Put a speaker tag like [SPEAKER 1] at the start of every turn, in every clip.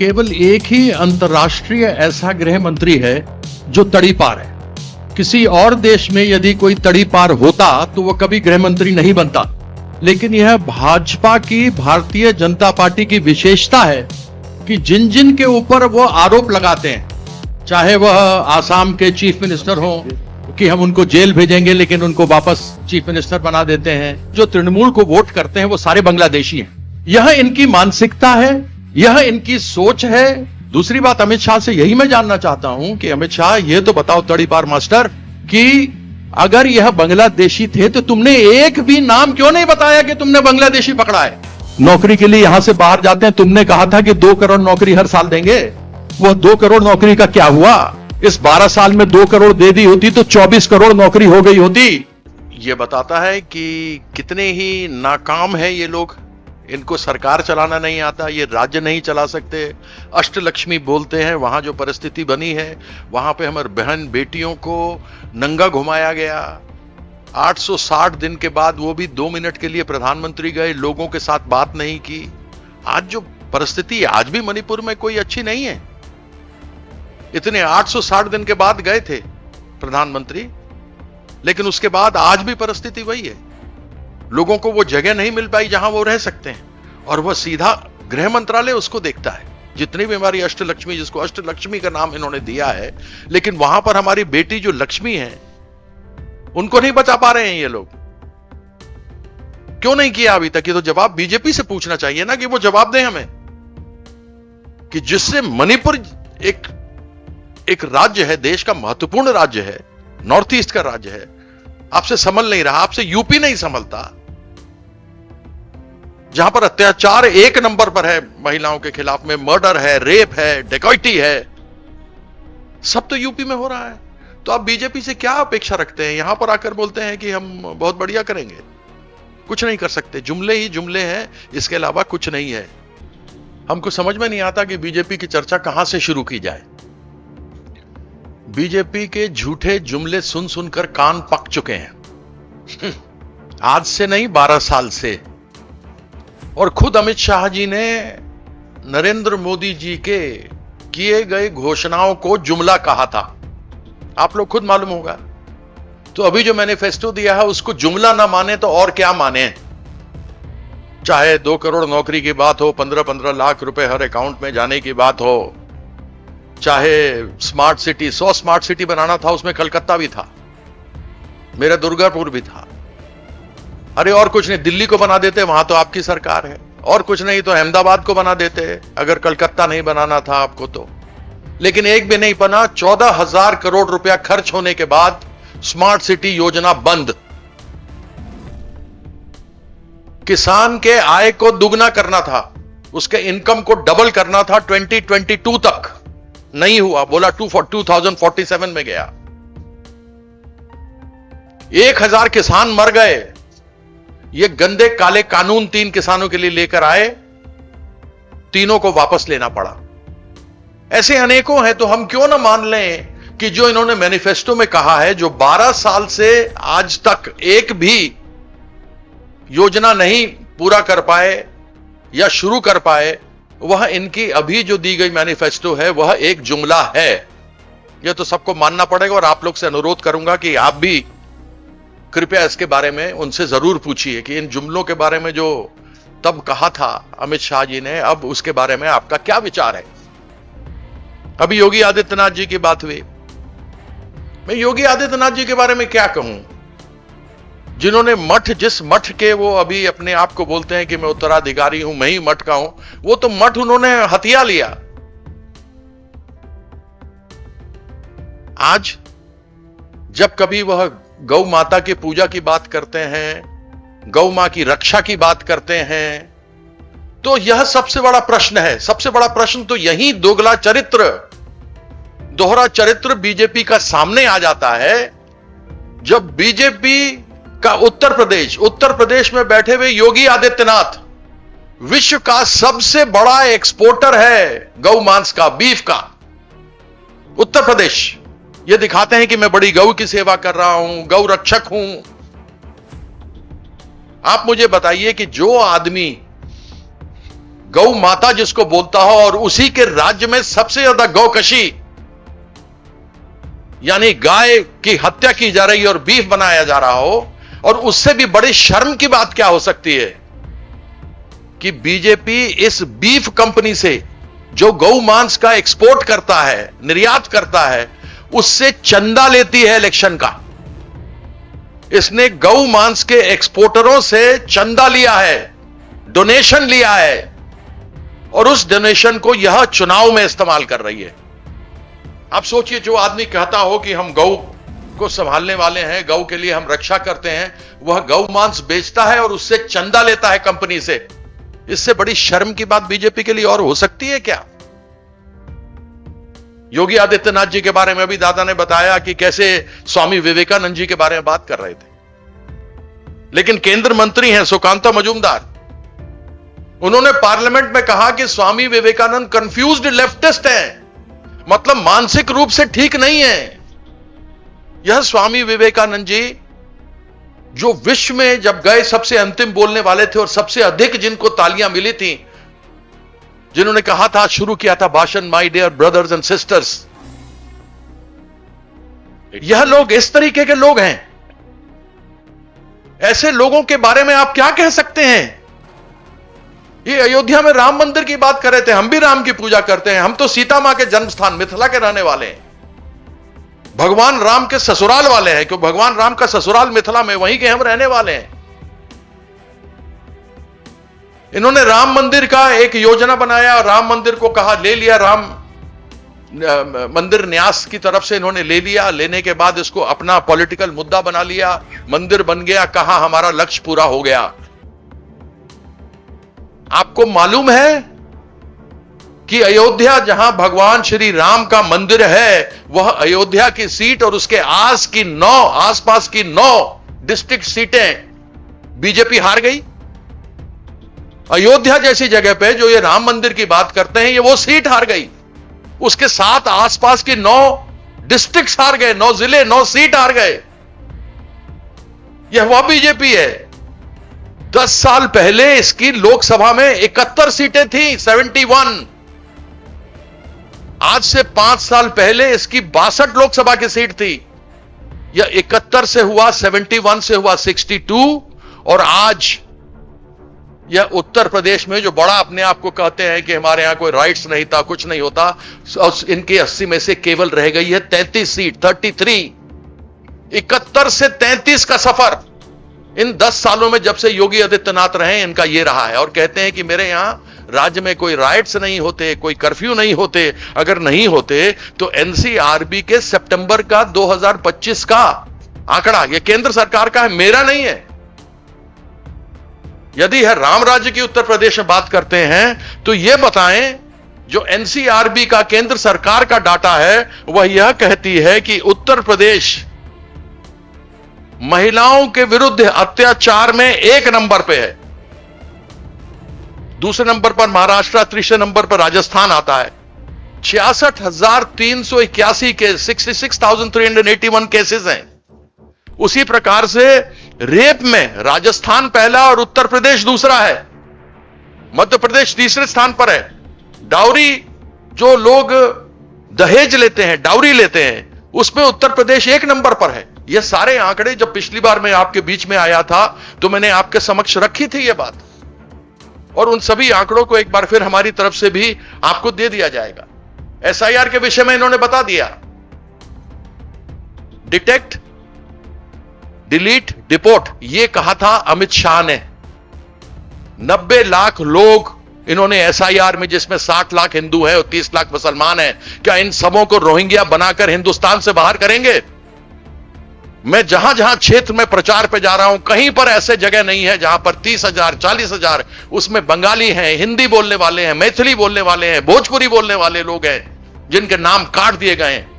[SPEAKER 1] केवल एक ही अंतर्राष्ट्रीय ऐसा गृह मंत्री है जो तड़ीपार है। किसी और देश में यदि कोई तड़ीपार होता तो वह कभी गृह मंत्री नहीं बनता। लेकिन यह भाजपा की, भारतीय जनता पार्टी की विशेषता है कि जिन जिन के ऊपर वो आरोप लगाते हैं, चाहे वह आसाम के चीफ मिनिस्टर हो कि हम उनको जेल भेजेंगे लेकिन उनको वापस चीफ मिनिस्टर बना देते हैं, जो तृणमूल को वोट करते हैं वो सारे बांग्लादेशी हैं। यह इनकी मानसिकता है, यह इनकी सोच है। दूसरी बात, अमित शाह से यही मैं जानना चाहता हूं कि अमित शाह ये तो बताओ तड़ीपार मास्टर कि अगर यह बांग्लादेशी थे तो तुमने एक भी नाम क्यों नहीं बताया कि तुमने बांग्लादेशी पकड़ा है? नौकरी के लिए यहां से बाहर जाते हैं, तुमने कहा था कि 2 करोड़ नौकरी हर साल देंगे। वो 2 करोड़ नौकरी का क्या हुआ? इस 12 साल में 2 करोड़ दे दी होती तो 24 करोड़ नौकरी हो गई होती। ये बताता है कि कितने ही नाकाम है ये लोग। इनको सरकार चलाना नहीं आता, ये राज्य नहीं चला सकते। अष्टलक्ष्मी बोलते हैं, वहां जो परिस्थिति बनी है वहां पे हमारे बहन बेटियों को नंगा घुमाया गया। 860 दिन के बाद वो भी 2 मिनट के लिए प्रधानमंत्री गए, लोगों के साथ बात नहीं की। आज जो परिस्थिति, आज भी मणिपुर में कोई अच्छी नहीं है। इतने 860 दिन के बाद गए थे प्रधानमंत्री, लेकिन उसके बाद आज भी परिस्थिति वही है। लोगों को वो जगह नहीं मिल पाई जहां वो रह सकते हैं, और वह सीधा गृह मंत्रालय उसको देखता है। जितनी भी हमारी अष्टलक्ष्मी, जिसको अष्टलक्ष्मी का नाम इन्होंने दिया है, लेकिन वहां पर हमारी बेटी जो लक्ष्मी है उनको नहीं बचा पा रहे हैं ये लोग। क्यों नहीं किया अभी तक? ये तो जवाब बीजेपी से पूछना चाहिए ना, कि वो जवाब दें हमें कि जिससे मणिपुर एक राज्य है, देश का महत्वपूर्ण राज्य है, नॉर्थ ईस्ट का राज्य है, आपसे संभल नहीं रहा, आपसे यूपी नहीं संभलता। जहां पर अत्याचार 1 नंबर पर है, महिलाओं के खिलाफ में मर्डर है, रेप है, डकैती है, सब तो यूपी में हो रहा है। तो आप बीजेपी से क्या अपेक्षा रखते हैं? यहां पर आकर बोलते हैं कि हम बहुत बढ़िया करेंगे। कुछ नहीं कर सकते, जुमले ही जुमले हैं, इसके अलावा कुछ नहीं है। हमको समझ में नहीं आता कि बीजेपी की चर्चा कहां से शुरू की जाए। बीजेपी के झूठे जुमले सुन सुनकर कान पक चुके हैं। आज से नहीं, 12 साल से। और खुद अमित शाह जी ने नरेंद्र मोदी जी के किए गए घोषणाओं को जुमला कहा था। आप लोग खुद मालूम होगा। तो अभी जो मैनिफेस्टो दिया है उसको जुमला ना माने तो और क्या माने? चाहे 2 करोड़ नौकरी की बात हो, 15-15 लाख रुपए हर अकाउंट में जाने की बात हो, चाहे स्मार्ट सिटी, 100 स्मार्ट सिटी बनाना था, उसमें कलकत्ता भी था, मेरा दुर्गापुर भी था। अरे और कुछ नहीं, दिल्ली को बना देते, वहां तो आपकी सरकार है। और कुछ नहीं तो अहमदाबाद को बना देते, अगर कलकत्ता नहीं बनाना था आपको तो। लेकिन एक भी नहीं बना। 14,000 करोड़ रुपया खर्च होने के बाद स्मार्ट सिटी योजना बंद। किसान के आय को दुगना करना था, उसके इनकम को डबल करना था 2022 तक, नहीं हुआ। बोला 2047 में गया। 1000 किसान मर गए। ये गंदे काले कानून 3 किसानों के लिए लेकर आए, तीनों को वापस लेना पड़ा। ऐसे अनेकों हैं। तो हम क्यों ना मान लें कि जो इन्होंने मैनिफेस्टो में कहा है, जो 12 साल से आज तक एक भी योजना नहीं पूरा कर पाए या शुरू कर पाए, वह इनकी अभी जो दी गई मैनिफेस्टो है वह एक जुमला है। यह तो सबको मानना पड़ेगा। और आप लोग से अनुरोध करूंगा कि आप भी कृपया इसके बारे में उनसे जरूर पूछिए कि इन जुमलों के बारे में जो तब कहा था अमित शाह जी ने, अब उसके बारे में आपका क्या विचार है। अभी योगी आदित्यनाथ जी की बात हुई। मैं योगी आदित्यनाथ जी के बारे में क्या कहूं, जिन्होंने मठ, जिस मठ के वो अभी अपने आप को बोलते हैं कि मैं उत्तराधिकारी हूं, मैं ही मठ का हूं, वो तो मठ उन्होंने हथिया लिया। आज जब कभी वह गौ माता की पूजा की बात करते हैं, गौ मां की रक्षा की बात करते हैं, तो यह सबसे बड़ा प्रश्न है। सबसे बड़ा प्रश्न तो यही दोगला चरित्र, दोहरा चरित्र बीजेपी का सामने आ जाता है। जब बीजेपी का उत्तर प्रदेश में बैठे हुए योगी आदित्यनाथ विश्व का सबसे बड़ा एक्सपोर्टर है गौ मांस का, बीफ का। उत्तर प्रदेश ये दिखाते हैं कि मैं बड़ी गौ की सेवा कर रहा हूं, गौ रक्षक हूं। आप मुझे बताइए कि जो आदमी गौ माता जिसको बोलता हो और उसी के राज्य में सबसे ज्यादा गौकशी यानी गाय की हत्या की जा रही है और बीफ बनाया जा रहा हो, और उससे भी बड़ी शर्म की बात क्या हो सकती है कि बीजेपी इस बीफ कंपनी से जो गौ मांस का एक्सपोर्ट करता है, निर्यात करता है, उससे चंदा लेती है इलेक्शन का। इसने गौ मांस के एक्सपोर्टरों से चंदा लिया है, डोनेशन लिया है, और उस डोनेशन को यह चुनाव में इस्तेमाल कर रही है। आप सोचिए, जो आदमी कहता हो कि हम गौ को संभालने वाले हैं, गौ के लिए हम रक्षा करते हैं, वह गौ मांस बेचता है और उससे चंदा लेता है कंपनी से। इससे बड़ी शर्म की बात बीजेपी के लिए और हो सकती है क्या? योगी आदित्यनाथ जी के बारे में अभी दादा ने बताया कि कैसे स्वामी विवेकानंद जी के बारे में बात कर रहे थे, लेकिन केंद्र मंत्री हैं सुकांता मजूमदार, उन्होंने पार्लियामेंट में कहा कि स्वामी विवेकानंद कंफ्यूज्ड लेफ्टिस्ट हैं, मतलब मानसिक रूप से ठीक नहीं है। यह स्वामी विवेकानंद जी जो विश्व में जब गए सबसे अंतिम बोलने वाले थे और सबसे अधिक जिनको तालियां मिली थी, जिन्होंने कहा था, शुरू किया था भाषण, my dear brothers and sisters, यह लोग इस तरीके के लोग हैं। ऐसे लोगों के बारे में आप क्या कह सकते हैं? ये अयोध्या में राम मंदिर की बात कर रहे थे, हम भी राम की पूजा करते हैं, हम तो सीता मां के जन्म स्थान मिथिला के रहने वाले हैं, भगवान राम के ससुराल वाले हैं, क्योंकि भगवान राम का ससुराल मिथिला में, वहीं के हम रहने वाले हैं। इन्होंने राम मंदिर का एक योजना बनाया, राम मंदिर को कहा ले लिया, राम मंदिर न्यास की तरफ से इन्होंने ले लिया, लेने के बाद इसको अपना पॉलिटिकल मुद्दा बना लिया, मंदिर बन गया, कहा हमारा लक्ष्य पूरा हो गया। आपको मालूम है कि अयोध्या जहां भगवान श्री राम का मंदिर है, वह अयोध्या की सीट और उसके आसपास की 9 डिस्ट्रिक्ट सीटें बीजेपी हार गई। अयोध्या जैसी जगह पे जो ये राम मंदिर की बात करते हैं, ये वो सीट हार गई, उसके साथ आसपास की 9 डिस्ट्रिक्ट्स हार गए, 9 जिले, 9 सीट हार गए। यह वह बीजेपी है। 10 साल पहले इसकी लोकसभा में 71 सीटें थी, 71। आज से 5 साल पहले इसकी 62 लोकसभा की सीट थी। यह 71 से हुआ 71, से हुआ 62, और आज यह उत्तर प्रदेश में जो बड़ा अपने आप को कहते हैं कि हमारे यहां कोई राइट्स नहीं था, कुछ नहीं होता, इनके 80 में से केवल रह गई है 33 सीट, 33। 71 से 33 का सफर इन 10 सालों में जब से योगी आदित्यनाथ रहे, इनका यह रहा है। और कहते हैं कि मेरे यहां राज्य में कोई राइट्स नहीं होते, कोई कर्फ्यू नहीं होते। अगर नहीं होते तो एनसीआरबी के सितंबर का 2025 का आंकड़ा, यह केंद्र सरकार का है, मेरा नहीं है। यदि यह राम राज्य की उत्तर प्रदेश में बात करते हैं तो यह बताएं, जो एनसीआरबी का केंद्र सरकार का डाटा है, वह यह कहती है कि उत्तर प्रदेश महिलाओं के विरुद्ध अत्याचार में 1 नंबर पे है। दूसरे नंबर पर महाराष्ट्र, तीसरे नंबर पर राजस्थान आता है। 66,381 के 66,381 केसेस हैं। उसी प्रकार से रेप में राजस्थान पहला और उत्तर प्रदेश दूसरा है। मध्य प्रदेश तीसरे स्थान पर है। डाउरी, जो लोग दहेज लेते हैं, डाउरी लेते हैं, उसमें उत्तर प्रदेश 1 नंबर पर है। ये सारे आंकड़े जब पिछली बार मैं आपके बीच में आया था तो मैंने आपके समक्ष रखी थी ये बात, और उन सभी आंकड़ों को एक बार फिर हमारी तरफ से भी आपको दे दिया जाएगा। एसआईआर के विषय में इन्होंने बता दिया, डिटेक्ट, डिलीट, डिपोर्ट, ये कहा था अमित शाह ने। 90 लाख लोग इन्होंने एसआईआर में, जिसमें 60 लाख हिंदू हैं और 30 लाख मुसलमान हैं, क्या इन सबों को रोहिंग्या बनाकर हिंदुस्तान से बाहर करेंगे? मैं जहां जहां क्षेत्र में प्रचार पे जा रहा हूं, कहीं पर ऐसे जगह नहीं है जहां पर 30,000, 40,000 उसमें बंगाली हैं, हिंदी बोलने वाले हैं, मैथिली बोलने वाले हैं, भोजपुरी बोलने वाले लोग हैं, जिनके नाम काट दिए गए हैं,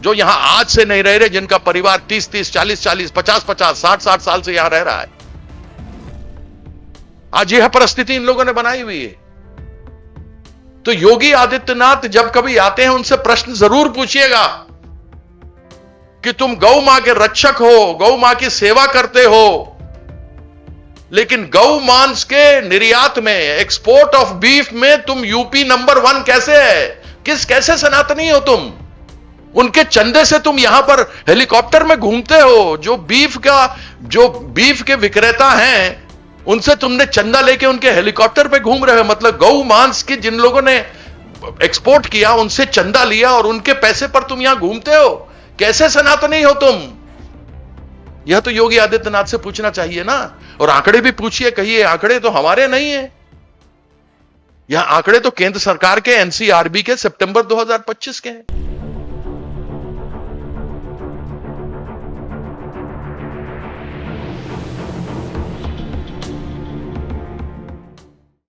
[SPEAKER 1] जो यहां आज से नहीं रह रहे, जिनका परिवार 30-30, 40-40, 50-50, 60-60 साल से यहां रह रहा है। आज यह परिस्थिति इन लोगों ने बनाई हुई है। तो योगी आदित्यनाथ जब कभी आते हैं, उनसे प्रश्न जरूर पूछिएगा कि तुम गौ मां के रक्षक हो, गौ मां की सेवा करते हो, लेकिन गौ मांस के निर्यात में, एक्सपोर्ट ऑफ बीफ में तुम यूपी नंबर 1 कैसे है? कैसे सनातनी हो तुम? उनके चंदे से तुम यहां पर हेलीकॉप्टर में घूमते हो। जो बीफ के विक्रेता हैं, उनसे तुमने चंदा लेके उनके हेलीकॉप्टर पे घूम रहे हो। मतलब गौ मांस की जिन लोगों ने एक्सपोर्ट किया, उनसे चंदा लिया और उनके पैसे पर तुम यहां घूमते हो। कैसे सनातनी हो तुम? यह तो योगी आदित्यनाथ से पूछना चाहिए ना। और आंकड़े भी पूछिए, कहिए आंकड़े तो हमारे नहीं है, यह आंकड़े तो केंद्र सरकार के, एनसीआरबी के सितंबर 2025 के हैं।